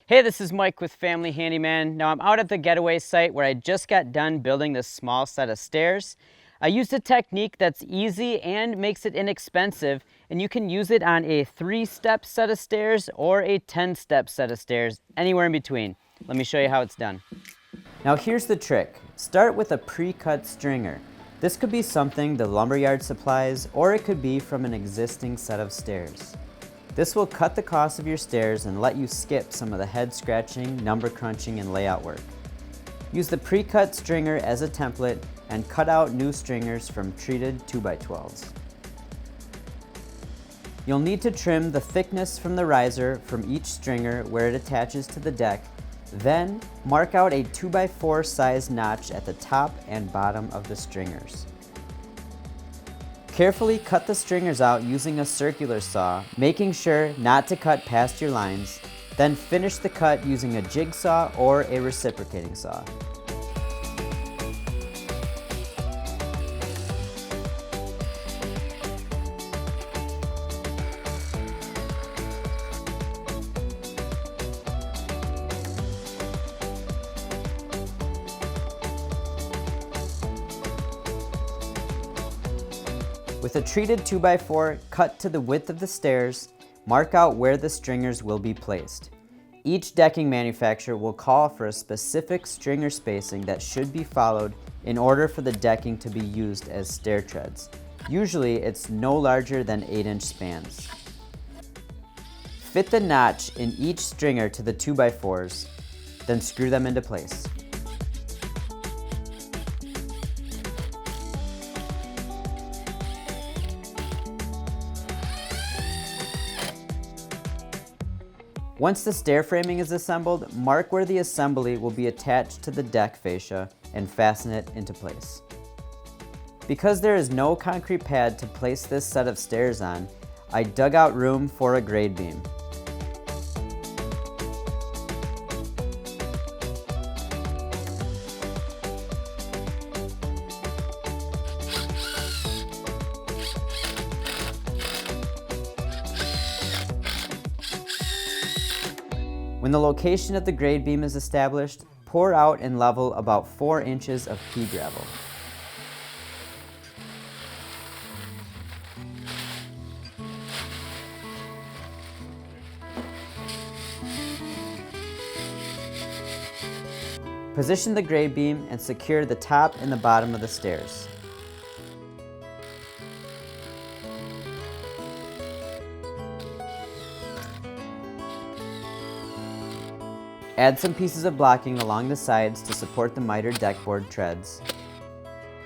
Hey, this is Mike with Family Handyman. Now I'm out at the getaway site where I just got done building this small set of stairs. I used a technique that's easy and makes it inexpensive, and you can use it on a 3-step set of stairs or a 10-step set of stairs, anywhere in between. Let me show you how it's done. Now here's the trick. Start with a pre-cut stringer. This could be something the lumberyard supplies, or it could be from an existing set of stairs. This will cut the cost of your stairs and let you skip some of the head scratching, number crunching, and layout work. Use the pre-cut stringer as a template and cut out new stringers from treated 2x12s. You'll need to trim the thickness from the riser from each stringer where it attaches to the deck. Then mark out a 2x4 size notch at the top and bottom of the stringers. Carefully cut the stringers out using a circular saw, making sure not to cut past your lines. Then finish the cut using a jigsaw or a reciprocating saw. With a treated 2x4 cut to the width of the stairs, mark out where the stringers will be placed. Each decking manufacturer will call for a specific stringer spacing that should be followed in order for the decking to be used as stair treads. Usually it's no larger than 8-inch spans. Fit the notch in each stringer to the 2x4s, then screw them into place. Once the stair framing is assembled, mark where the assembly will be attached to the deck fascia and fasten it into place. Because there is no concrete pad to place this set of stairs on, I dug out room for a grade beam. When the location of the grade beam is established, pour out and level about 4 inches of pea gravel. Position the grade beam and secure the top and the bottom of the stairs. Add some pieces of blocking along the sides to support the mitered deckboard treads.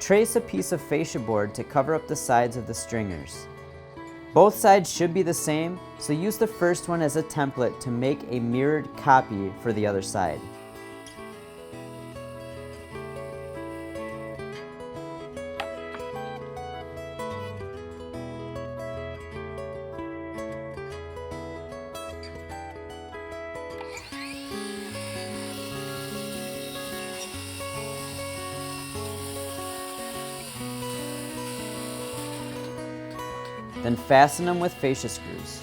Trace a piece of fascia board to cover up the sides of the stringers. Both sides should be the same, so use the first one as a template to make a mirrored copy for the other side. Then fasten them with fascia screws.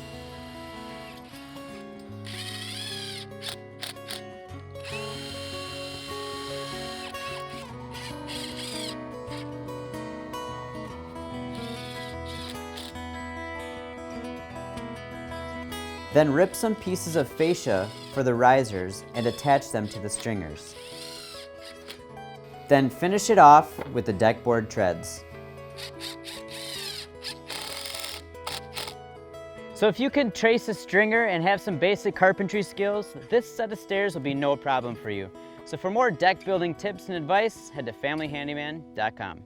Then rip some pieces of fascia for the risers and attach them to the stringers. Then finish it off with the deckboard treads. So if you can trace a stringer and have some basic carpentry skills, this set of stairs will be no problem for you. So for more deck building tips and advice, head to familyhandyman.com.